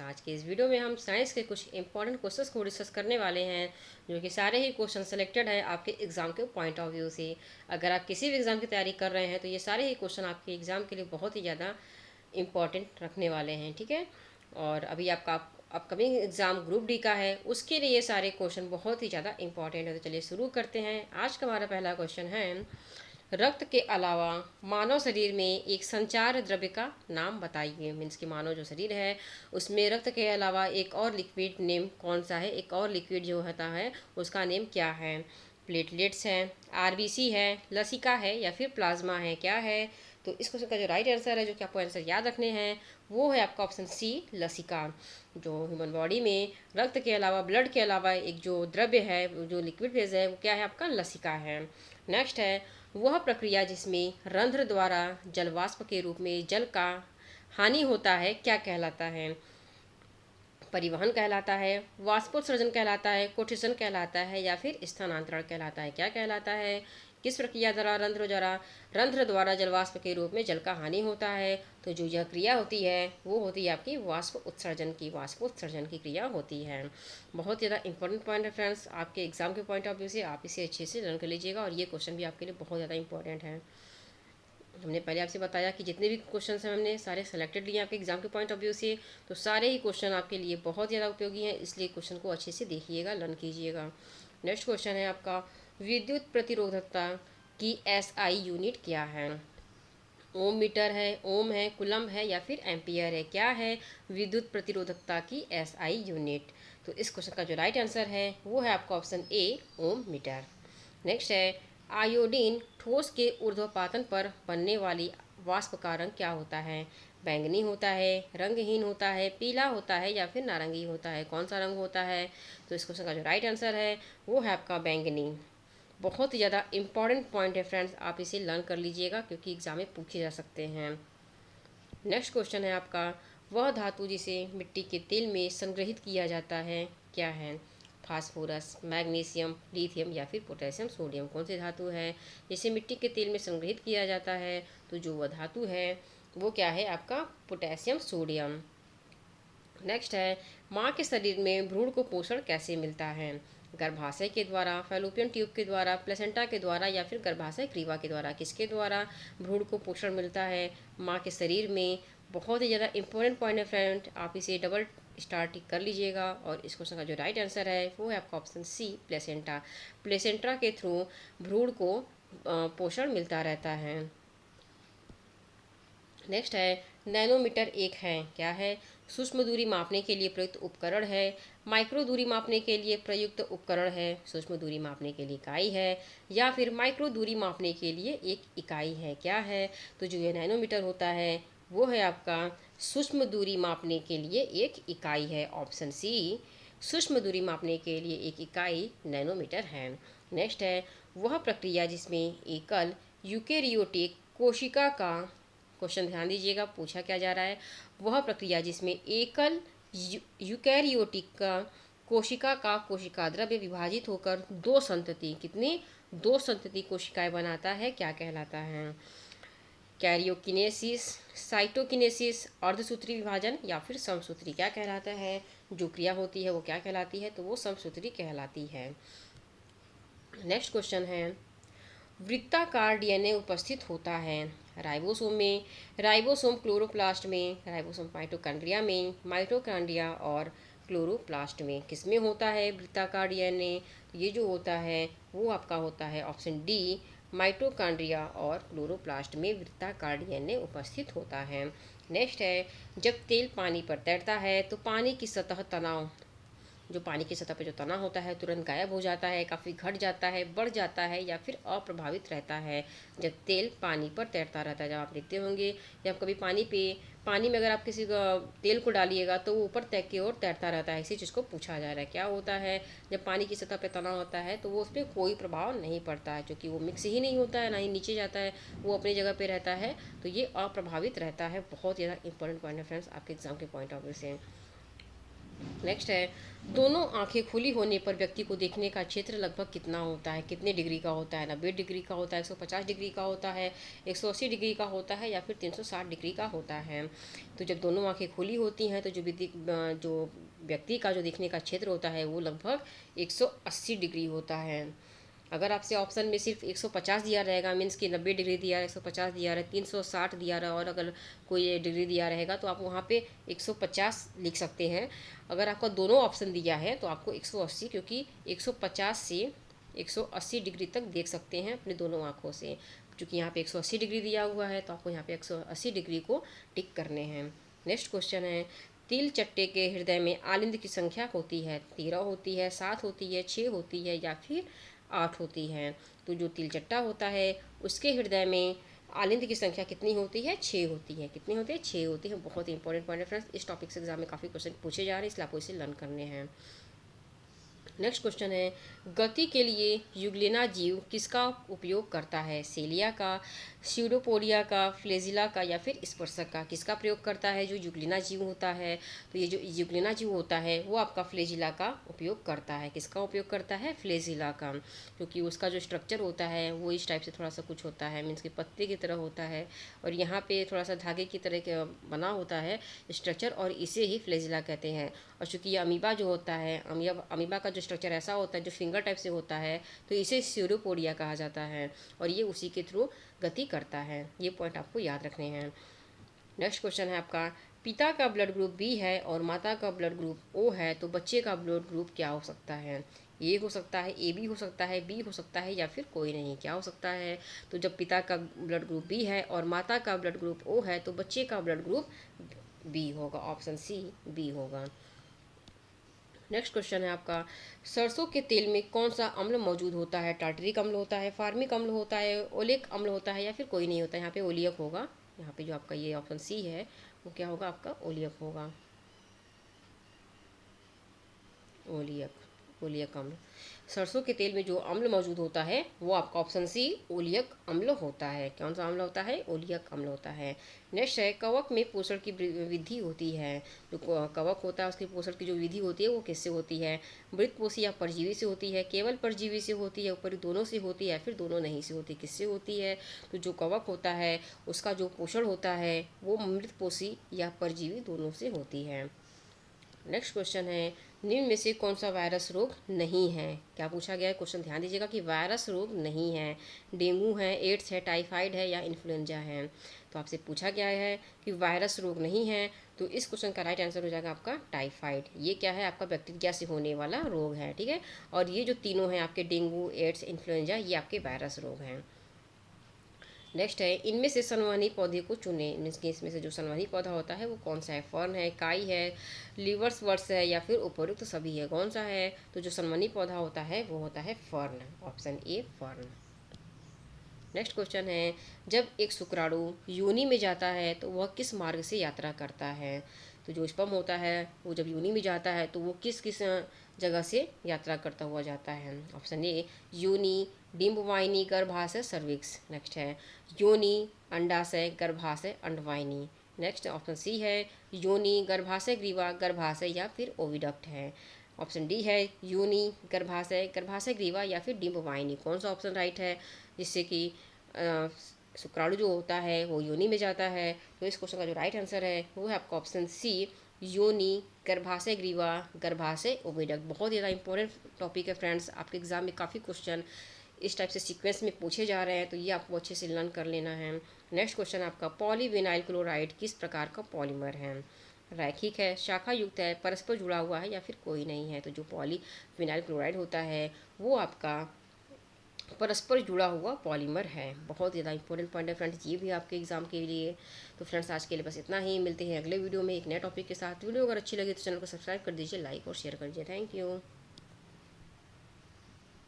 आज के इस वीडियो में हम साइंस के कुछ इंपॉर्टेंट क्वेश्चंस को डिस्कस करने वाले हैं, जो कि सारे ही क्वेश्चन सेलेक्टेड है आपके एग्जाम के पॉइंट ऑफ व्यू से। अगर आप किसी भी एग्जाम की तैयारी कर रहे हैं तो ये सारे ही क्वेश्चन आपके एग्जाम के लिए बहुत ही ज़्यादा इम्पॉर्टेंट रखने वाले हैं, ठीक है। और अभी आपका अपकमिंग एग्ज़ाम ग्रुप डी का है, उसके लिए ये सारे क्वेश्चन बहुत ही ज़्यादा इंपॉर्टेंट है। तो चलिए शुरू करते हैं। आज का हमारा पहला क्वेश्चन है, रक्त के अलावा मानव शरीर में एक संचार द्रव्य का नाम बताइए। मीन्स कि मानव जो शरीर है उसमें रक्त के अलावा एक और लिक्विड नेम कौन सा है, एक और लिक्विड जो होता है उसका नेम क्या है। प्लेटलेट्स है, आरबीसी है, लसिका है या फिर प्लाज्मा है, क्या है। तो इस क्वेश्चन का जो राइट आंसर है, जो कि आपको आंसर याद रखने हैं, वो है आपका ऑप्शन सी, लसिका। जो ह्यूमन बॉडी में रक्त के अलावा, ब्लड के अलावा एक जो द्रव्य है, जो लिक्विड फेज है, वो क्या है आपका, लसिका है। नेक्स्ट है, वह प्रक्रिया जिसमें रंध्र द्वारा जलवाष्प के रूप में जल का हानि होता है क्या कहलाता है। परिवहन कहलाता है, वाष्पोत्सर्जन कहलाता है, कोठिशन कहलाता है या फिर स्थानांतरण कहलाता है, क्या कहलाता है। किस प्रक्रिया द्वारा रंध्र द्वारा जलवाष्प के रूप में जल का हानि होता है। तो जो यह क्रिया होती है वो होती है आपकी वाष्पोत्सर्जन की क्रिया होती है। बहुत ज़्यादा इंपॉर्टेंट पॉइंट है फ्रेंड्स, आपके एग्जाम के पॉइंट ऑफ व्यू से आप इसे अच्छे से लर्न कर लीजिएगा, और ये क्वेश्चन भी आपके लिए बहुत ज़्यादा इंपॉर्टेंट है। हमने पहले आपसे बताया कि जितने भी क्वेश्चन हैं हमने सारे सेलेक्टेड लिए आपके एग्जाम के पॉइंट ऑफ व्यू से, तो सारे ही क्वेश्चन आपके लिए बहुत ज़्यादा उपयोगी हैं, इसलिए क्वेश्चन को अच्छे से देखिएगा, लर्न कीजिएगा। नेक्स्ट क्वेश्चन है आपका, विद्युत प्रतिरोधकता की एसआई यूनिट क्या है। ओम मीटर है, ओम है, कुलम है या फिर एम्पियर है, क्या है विद्युत प्रतिरोधकता की एसआई यूनिट। तो इस क्वेश्चन का जो राइट आंसर है वो है आपका option A, ohm metre. Next है, आयोडीन ठोस के ऊर्ध्वपातन पर बनने वाली वाष्प का रंग क्या होता है। बैंगनी होता है, रंगहीन होता है, पीला होता है या फिर नारंगी होता है, कौन सा रंग होता है। तो इस क्वेश्चन का जो राइट आंसर है वो है आपका बैंगनी। बहुत ही ज़्यादा इंपॉर्टेंट पॉइंट है फ्रेंड्स, आप इसे लर्न कर लीजिएगा क्योंकि एग्जाम में पूछे जा सकते हैं। नेक्स्ट क्वेश्चन है आपका, वह धातु जिसे मिट्टी के तेल में संग्रहित किया जाता है क्या है। फास्फोरस, मैग्नीशियम, लिथियम या फिर पोटेशियम, सोडियम, कौन सी धातु है जिसे मिट्टी के तेल में संग्रहित किया जाता है। तो जो वह धातु है वो क्या है आपका, पोटेशियम सोडियम। नेक्स्ट है, माँ के शरीर में भ्रूण को पोषण कैसे मिलता है। गर्भाशय के द्वारा, फैलोपियन ट्यूब के द्वारा, प्लेसेंटा के द्वारा या फिर गर्भाशय ग्रीवा के द्वारा, किसके द्वारा भ्रूण को पोषण मिलता है, माँ के शरीर में। बहुत ही ज़्यादा इंपॉर्टेंट पॉइंट है फ्रेंड, आप इसे डबल स्टार टिक कर लीजिएगा। और इस क्वेश्चन का जो राइट आंसर है वो है आपका ऑप्शन सी, प्लेसेंटा। प्लेसेंटा के थ्रू भ्रूण को पोषण मिलता रहता है। नेक्स्ट है, नैनोमीटर एक है, क्या है, सूक्ष्म दूरी मापने के लिए प्रयुक्त उपकरण है, माइक्रो दूरी मापने के लिए प्रयुक्त उपकरण है, सूक्ष्म दूरी मापने के लिए इकाई है या फिर माइक्रो दूरी मापने के लिए एक इकाई है, क्या है। तो जो ये नैनोमीटर होता है वो है आपका सूक्ष्म दूरी मापने के लिए एक इकाई है, ऑप्शन सी, सूक्ष्म दूरी मापने के लिए एक इकाई नैनोमीटर है। नेक्स्ट है, वह प्रक्रिया जिसमें एकल यूकेरियोटिक कोशिका का, क्वेश्चन ध्यान दीजिएगा पूछा क्या जा रहा है, वह प्रक्रिया जिसमें एकल यूकैरियोटिक का कोशिका का कोशिका द्रव्य विभाजित होकर दो संतति, कितनी, दो संतति कोशिकाएं बनाता है, क्या कहलाता है। कैरियोकिनेसिस, साइटोकिनेसिस, अर्धसूत्री विभाजन या फिर समसूत्री, क्या कहलाता है। जो क्रिया होती है वो क्या कहलाती है, तो वो समसूत्री कहलाती है। नेक्स्ट क्वेश्चन है, वृत्ताकार डीएनए उपस्थित होता है राइबोसोम में, राइबोसोम क्लोरोप्लास्ट में, राइबोसोम माइटोकॉन्ड्रिया में, माइटोकॉन्ड्रिया और क्लोरोप्लास्ट में, किसमें होता है वृत्ताकार डीएनए। ये जो होता है वो आपका होता है ऑप्शन डी, माइटोकॉन्ड्रिया और क्लोरोप्लास्ट में वृत्ताकार डीएनए उपस्थित होता है। नेक्स्ट है, जब तेल पानी पर तैरता है तो पानी की सतह तनाव, जो पानी की सतह पर जो तना होता है तुरंत गायब हो जाता है, काफ़ी घट जाता है, बढ़ जाता है या फिर अप्रभावित रहता है जब तेल पानी पर तैरता रहता है। जब आप देखते होंगे जब कभी पानी में अगर आप किसी तेल को डालिएगा तो वो ऊपर तक की ओर तैरता रहता है, इसी चीज़ को पूछा जा रहा है। क्या होता है, जब पानी की सतह पर तना होता है तो वो उस पर कोई प्रभाव नहीं पड़ता है, क्योंकि वो मिक्स ही नहीं होता है, ना ही नीचे जाता है, वो अपनी जगह पर रहता है, तो ये अप्रभावित रहता है। बहुत ज़्यादा इंपॉर्टेंट पॉइंट है फ्रेंड्स आपके एग्जाम के पॉइंट ऑफ व्यू से। नेक्स्ट है, दोनों आंखें खुली होने पर व्यक्ति को देखने का क्षेत्र लगभग कितना होता है, कितने डिग्री का होता है? 90 डिग्री का होता है, 150 डिग्री का होता है, 180 डिग्री का होता है, या फिर 360 डिग्री का होता है? तो जब दोनों आंखें खुली होती हैं तो जो व्यक्ति का जो देखने का क्षेत्र होता है वो लगभग 180 डिग्री होता है। अगर आपसे ऑप्शन में सिर्फ 150 दिया रहेगा, मीन्स कि 90 डिग्री दिया है, 150 दिया है, 360 दिया रहा, और अगर कोई डिग्री दिया रहेगा तो आप वहाँ पे 150 लिख सकते हैं। अगर आपका दोनों ऑप्शन दिया है तो आपको 180, क्योंकि 150 से 180 डिग्री तक देख सकते हैं अपने दोनों आँखों से। क्योंकि यहाँ पे 180 डिग्री दिया हुआ है तो आपको यहाँ पे 180 डिग्री को टिक करने हैं। नेक्स्ट क्वेश्चन है, तिल चट्टे के हृदय में आलिंद की संख्या होती है? 13 होती है, 7 होती है, 6 होती है, या फिर 8 होती है? तो जो तिलचट्टा होता है उसके हृदय में आलिंद की संख्या कितनी होती है? 6 होती है। कितनी होती है? 6 होती है। बहुत इंपॉर्टेंट पॉइंट है फ्रेंड्स, इस टॉपिक से एग्जाम में काफ़ी क्वेश्चन पूछे जा रहे हैं, इसलिए आपको इसे लर्न करने हैं। नेक्स्ट क्वेश्चन है, गति के लिए यूग्लिना जीव किसका उपयोग करता है? सेलिया का, स्यूडोपोडिया का, फ्लेजिला का, या फिर स्पर्शक का? किसका प्रयोग करता है जो यूग्लिना जीव होता है? तो ये जो यूग्लिना जीव होता है वो आपका फ्लेजिला का उपयोग करता है। किसका उपयोग करता है? फ्लेजिला का, क्योंकि उसका जो स्ट्रक्चर होता है वो इस टाइप से थोड़ा सा कुछ होता है, मीन्स कि पत्ते की तरह होता है, और यहाँ पे थोड़ा सा धागे की तरह का बना होता है स्ट्रक्चर, और इसे ही फ्लेजिला कहते हैं। और चूँकि ये अमीबा जो होता है, अमीबा का जो स्ट्रक्चर ऐसा होता है जो फिंगर टाइप से होता है, तो इसे स्यूडोपोडिया कहा जाता है, और ये उसी के थ्रू गति करता है। ये पॉइंट आपको याद रखने हैं। नेक्स्ट क्वेश्चन है आपका, पिता का ब्लड ग्रुप बी है और माता का ब्लड ग्रुप ओ है, तो बच्चे का ब्लड ग्रुप क्या हो सकता है? ए हो सकता है, ए बी हो सकता है, बी हो सकता है, या फिर कोई नहीं। क्या हो सकता है? तो जब पिता का ब्लड ग्रुप बी है और माता का ब्लड ग्रुप ओ है तो बच्चे का ब्लड ग्रुप बी होगा। ऑप्शन सी बी होगा। नेक्स्ट क्वेश्चन है आपका, सरसों के तेल में कौन सा अम्ल मौजूद होता है? टार्टरिक अम्ल होता है, फार्मिक अम्ल होता है, ओलिक अम्ल होता है, या फिर कोई नहीं होता है? यहाँ पे ओलियक होगा। यहाँ पे जो आपका ये ऑप्शन सी है वो क्या होगा? आपका ओलियक होगा। ओलियक, ओलियक अम्ल। सरसों के तेल में जो अम्ल मौजूद होता है वो आपका ऑप्शन सी ओलियक अम्ल होता है। कौन सा अम्ल होता है? ओलियक अम्ल होता है। नेक्स्ट है, कवक में पोषण की विधि होती है। जो कवक होता है उसकी पोषण की जो विधि होती है वो किससे होती है? मृतपोषी या परजीवी से होती है, केवल परजीवी से होती है, ऊपरी दोनों से होती है, या फिर दोनों नहीं से होती? किससे होती है? तो जो कवक होता है उसका जो पोषण होता है वो मृतपोषी या परजीवी दोनों से होती है। नेक्स्ट क्वेश्चन है, निम्न में से कौन सा वायरस रोग नहीं है? क्या पूछा गया है? क्वेश्चन ध्यान दीजिएगा कि वायरस रोग नहीं है। डेंगू है, एड्स है, टाइफाइड है, या इन्फ्लुएंजा है? तो आपसे पूछा गया है कि वायरस रोग नहीं है, तो इस क्वेश्चन का राइट आंसर हो जाएगा आपका टाइफाइड। ये क्या है? आपका बैक्टीरिया से होने वाला रोग है, ठीक है। और ये जो तीनों हैं आपके, डेंगू, एड्स, इन्फ्लुएंजा, ये आपके वायरस रोग हैं। नेक्स्ट है, इनमें से संवहनी पौधे को चुने। मीन्स कि इसमें से जो संवहनी पौधा होता है वो कौन सा है? फर्न है, काई है, लीवर्स वर्ड्स है, या फिर उपयुक्त सभी है? कौन सा है? तो जो संवहनी पौधा होता है वो होता है fern. Option A fern. Next question है, जब एक शुक्राणु योनि में जाता है तो वह किस मार्ग से यात्रा करता है? तो जो स्पर्म होता है वो जब योनि में जाता है तो वो किस किस जगह से यात्रा करता हुआ जाता है? ऑप्शन ए योनि, डिम्बवाहिनी, गर्भाशय, सर्विक्स। नेक्स्ट है, योनि, अंडाशय, गर्भाशय, अंडवाहिनी। नेक्स्ट ऑप्शन सी है योनि, गर्भाशय ग्रीवा, गर्भाशय, या फिर ओविडक्ट है। ऑप्शन डी है योनि, गर्भाशय, गर्भाशय ग्रीवा, या फिर डिम्बवाहिनी। कौन सा ऑप्शन राइट है? जिससे कि शुक्राणु जो होता है वो योनि में जाता है। तो इस क्वेश्चन का जो राइट आंसर है वो है आपका ऑप्शन सी योनि, गर्भाशय ग्रीवा, गर्भाशय ओविडक्ट। बहुत ज़्यादा इंपॉर्टेंट टॉपिक है फ्रेंड्स, आपके एग्जाम में काफ़ी क्वेश्चन इस टाइप से सीक्वेंस में पूछे जा रहे हैं, तो ये आपको अच्छे से लर्न कर लेना है। नेक्स्ट क्वेश्चन आपका, पॉलीविनाइल क्लोराइड किस प्रकार का पॉलीमर है? रैखिक है, शाखा युक्त है, परस्पर जुड़ा हुआ है, या फिर कोई नहीं है? तो जो पॉलीविनाइल क्लोराइड होता है वो आपका परस्पर जुड़ा हुआ पॉलीमर है। बहुत ज़्यादा इंपॉर्टेंट पॉइंट है फ्रेंड्स, ये भी आपके एग्जाम के लिए। तो फ्रेंड्स आज के लिए बस इतना ही, मिलते हैं अगले वीडियो में एक नए टॉपिक के साथ। वीडियो अगर अच्छी लगी तो चैनल को सब्सक्राइब कर दीजिए, लाइक और शेयर कर दीजिए। Thank you.